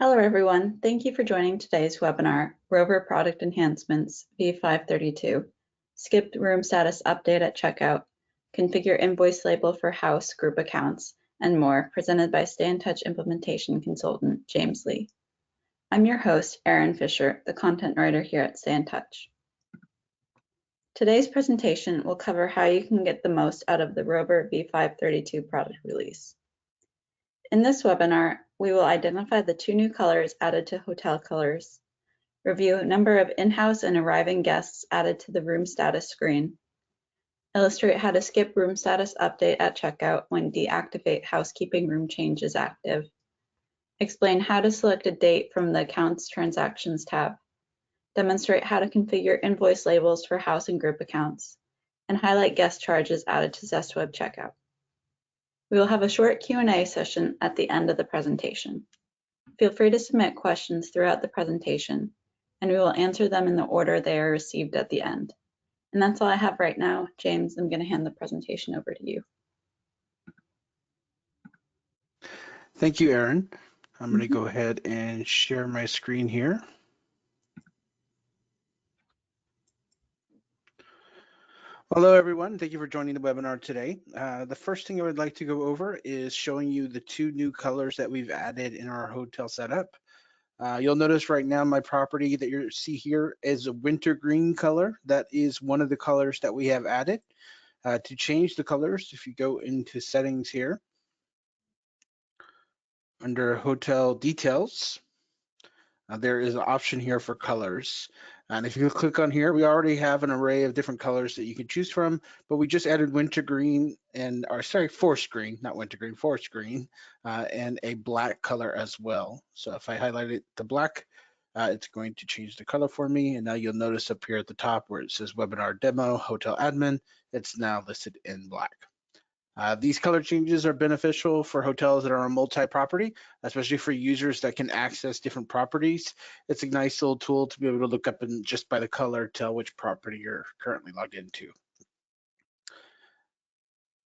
Hello, everyone. Thank you for joining today's webinar, Rover Product Enhancements V532, Skip Room Status Update at Checkout, Configure Invoice Label for House Group Accounts, and more, presented by Stay in Touch Implementation Consultant, James Lee. I'm your host, Erin Fisher, the content writer here at Stay in Touch. Today's presentation will cover how you can get the most out of the Rover V532 product release. In this webinar, we will identify the 2 new colors added to hotel colors, review number of in-house and arriving guests added to the room status screen, illustrate how to skip room status update at checkout when deactivate housekeeping room change is active, explain how to select a date from the Accounts Transactions tab, demonstrate how to configure invoice labels for house and group accounts, and highlight guest charges added to ZestWeb checkout. We will have a short Q&A session at the end of the presentation. Feel free to submit questions throughout the presentation, and we will answer them in the order they are received at the end. And that's all I have right now. James, I'm going to hand the presentation over to you. Thank you, Erin. I'm going to go ahead and share my screen here. Hello, everyone. Thank you for joining the webinar today. The first thing I would like to go over is showing you the 2 new colors that we've added in our hotel setup. You'll notice right now my property that you see here is a winter green color. That is one of the colors that we have added. To change the colors, if you go into settings here, under hotel details, there is an option here for colors. And if you click on here, we already have an array of different colors that you can choose from, but we just added winter green and, forest green, not winter green, forest green, and a black color as well. So if I highlight it to black, it's going to change the color for me. And now you'll notice up here at the top where it says webinar demo, hotel admin, it's now listed in black. These color changes are beneficial for hotels that are on multi-property, especially for users that can access different properties. It's a nice little tool to be able to look up and just by the color tell which property you're currently logged into.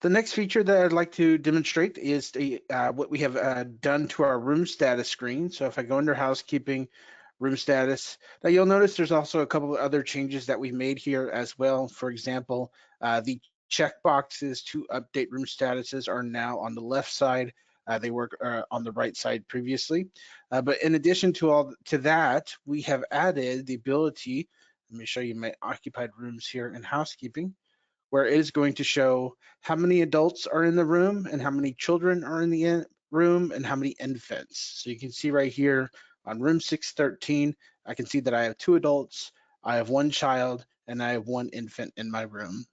The next feature that I'd like to demonstrate is what we have done to our room status screen. So if I go under housekeeping, room status, now you'll notice there's also a couple of other changes that we made here as well. For example, the checkboxes to update room statuses are now on the left side. They were on the right side previously. But in addition to that, we have added the ability, let me show you my occupied rooms here in housekeeping, where it is going to show how many adults are in the room and how many children are in the room and how many infants. So you can see right here on room 613, I can see that I have 2 adults, I have 1 child, and I have 1 infant in my room.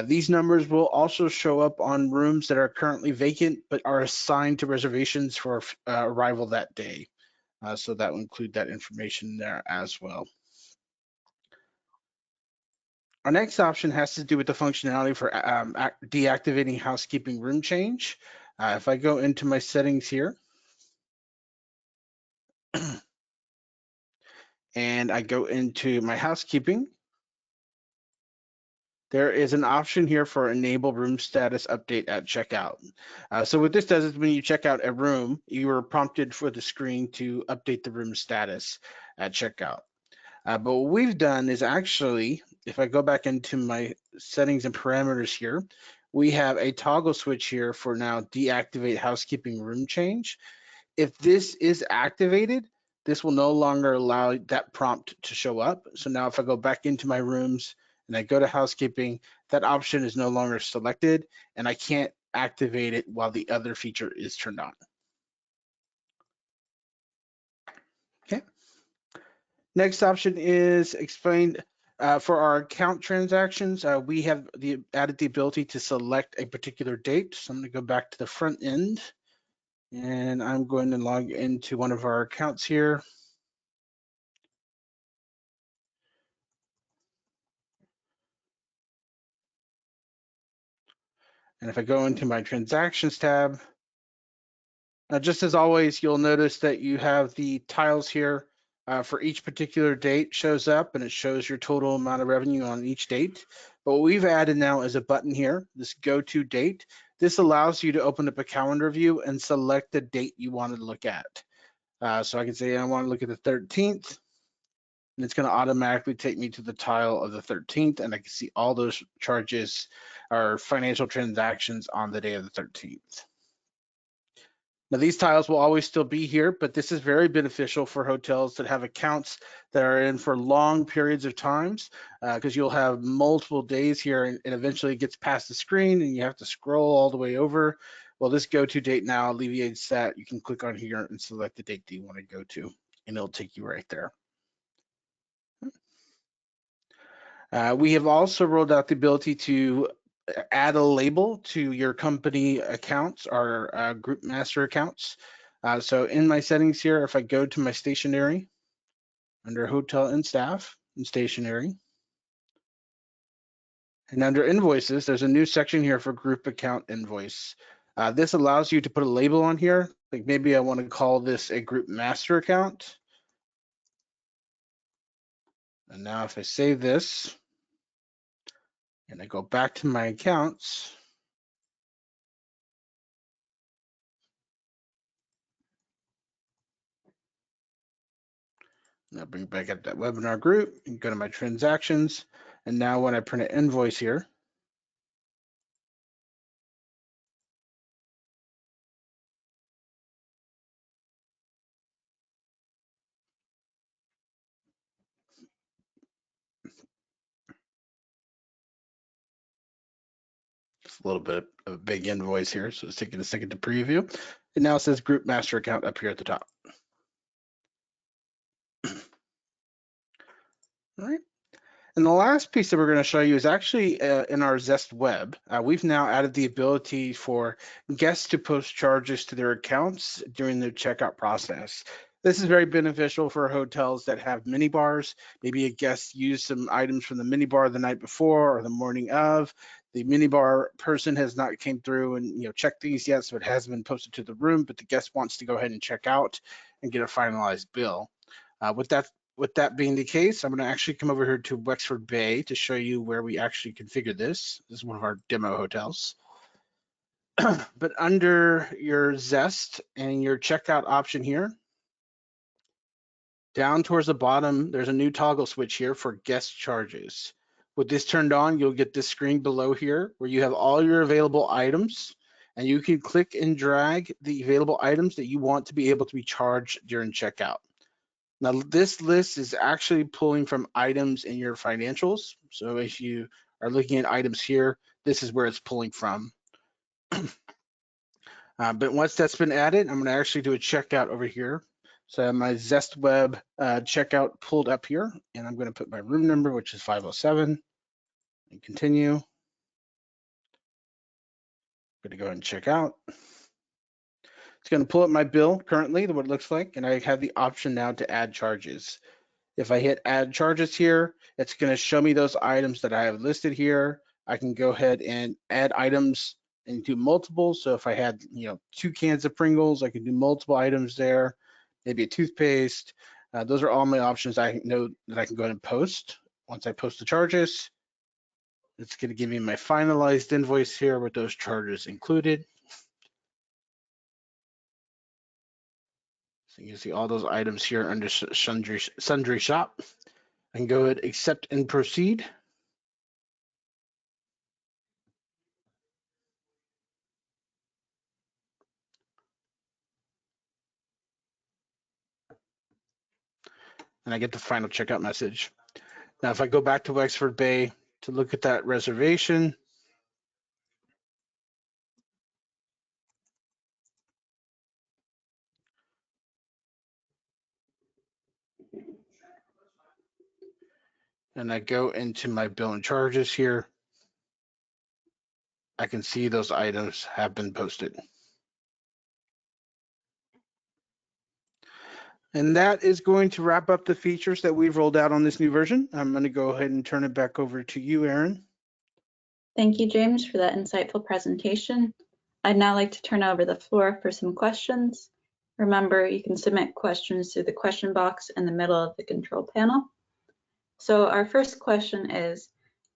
These numbers will also show up on rooms that are currently vacant but are assigned to reservations for arrival that day. So that will include that information there as well. Our next option has to do with the functionality for deactivating housekeeping room change. If I go into my settings here, and I go into my housekeeping, there is an option here for enable room status update at checkout. So what this does is when you check out a room, you are prompted for the screen to update the room status at checkout. But what we've done is actually, if I go back into my settings and parameters here, we have a toggle switch here for now deactivate housekeeping room change. If this is activated, this will no longer allow that prompt to show up. So now if I go back into my rooms and I go to housekeeping, that option is no longer selected and I can't activate it while the other feature is turned on. Okay. Next option is explained for our account transactions. We have added the ability to select a particular date. So I'm going to go back to the front end and I'm going to log into one of our accounts here. And if I go into my transactions tab, just as always, you'll notice that you have the tiles here for each particular date shows up and it shows your total amount of revenue on each date. But what we've added now is a button here, this go to date. This allows you to open up a calendar view and select the date you want to look at. So I can say I want to look at the 13th, and it's going to automatically take me to the tile of the 13th, and I can see all those charges or financial transactions on the day of the 13th. Now, these tiles will always still be here, but this is very beneficial for hotels that have accounts that are in for long periods of times, because you'll have multiple days here, and eventually it gets past the screen and you have to scroll all the way over. Well, this go to date now alleviates that. You can click on here and select the date that you want to go to, and it'll take you right there. We have also rolled out the ability to add a label to your company accounts or group master accounts. So in my settings here, if I go to my stationery under hotel and staff and stationery, and under invoices, there's a new section here for group account invoice. This allows you to put a label on here. Like maybe I want to call this a group master account. And now if I save this and I go back to my accounts, I'll bring back up that webinar group and go to my transactions. And now when I print an invoice here, it's a little bit of a big invoice here, so it's taking a second to preview. And now it says group master account up here at the top. All right. And the last piece that we're going to show you is actually in our Zest web. We've now added the ability for guests to post charges to their accounts during the checkout process. This is very beneficial for hotels that have mini bars. Maybe a guest used some items from the mini bar the night before or the morning of. The mini bar person has not came through and checked these yet, so it hasn't been posted to the room, but the guest wants to go ahead and check out and get a finalized bill. With that being the case, I'm going to actually come over here to Wexford Bay to show you where we actually configure this. This is one of our demo hotels. But under your Zest and your checkout option here, down towards the bottom, there's a new toggle switch here for guest charges. With this turned on, you'll get this screen below here where you have all your available items, and you can click and drag the available items that you want to be able to be charged during checkout. Now, this list is actually pulling from items in your financials. So if you are looking at items here, this is where it's pulling from. But once that's been added, I'm going to actually do a checkout over here. So I have my Zest Web checkout pulled up here, and I'm going to put my room number, which is 507, and continue. I'm going to go ahead and check out. It's going to pull up my bill currently, what it looks like, and I have the option now to add charges. If I hit add charges here, it's going to show me those items that I have listed here. I can go ahead and add items and do multiple. So if I had 2 cans of Pringles, I can do multiple items there, maybe a toothpaste. Those are all my options I know that I can go ahead and post. Once I post the charges, it's going to give me my finalized invoice here with those charges included. So you can see all those items here under sundry shop. I can go ahead, accept and proceed. And I get the final checkout message. Now, if I go back to Wexford Bay to look at that reservation, and I go into my bill and charges here, I can see those items have been posted. And that is going to wrap up the features that we've rolled out on this new version. I'm going to go ahead and turn it back over to you, Erin. Thank you, James, for that insightful presentation. I'd now like to turn over the floor for some questions. Remember, you can submit questions through the question box in the middle of the control panel. So our first question is,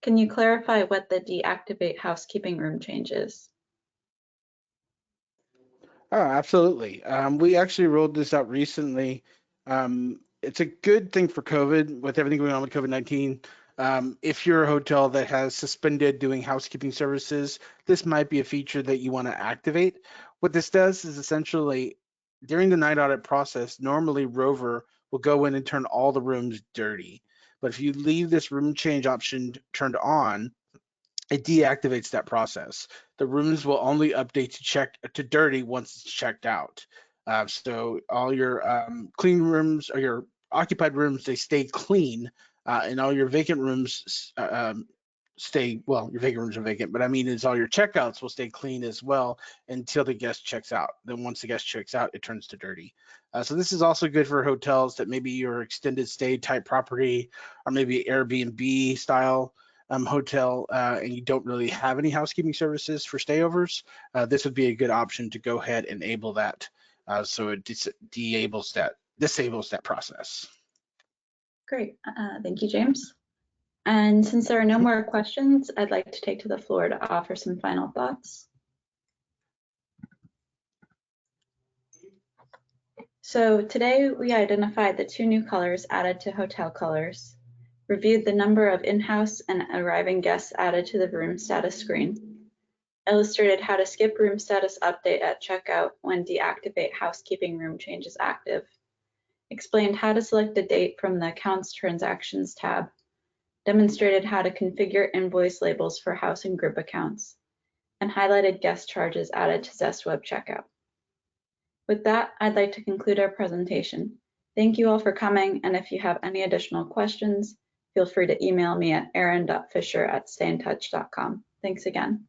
can you clarify what the deactivate housekeeping room change is? Oh, absolutely. We actually rolled this out recently. It's a good thing for COVID, with everything going on with COVID-19. If you're a hotel that has suspended doing housekeeping services, this might be a feature that you want to activate. What this does is essentially during the night audit process, normally Rover will go in and turn all the rooms dirty. But if you leave this room change option turned on, it deactivates that process. The rooms will only update to dirty once it's checked out. So all your clean rooms or your occupied rooms, they stay clean, and all your vacant rooms stay, well, your vacant rooms are vacant, but I mean is all your checkouts will stay clean as well until the guest checks out. Then once the guest checks out, it turns to dirty. So this is also good for hotels that maybe your extended stay type property or maybe Airbnb style hotel, and you don't really have any housekeeping services for stayovers. This would be a good option to go ahead and enable that, so it disables that process. Great. Thank you, James. And since there are no more questions, I'd like to take to the floor to offer some final thoughts. So today we identified the 2 new colors added to hotel colors, reviewed the number of in-house and arriving guests added to the room status screen, illustrated how to skip room status update at checkout when deactivate housekeeping room change is active, explained how to select a date from the Accounts Transactions tab, demonstrated how to configure invoice labels for house and group accounts, and highlighted guest charges added to Zest Web Checkout. With that, I'd like to conclude our presentation. Thank you all for coming, and if you have any additional questions, feel free to email me at erin.fisher@stayintouch.com. Thanks again.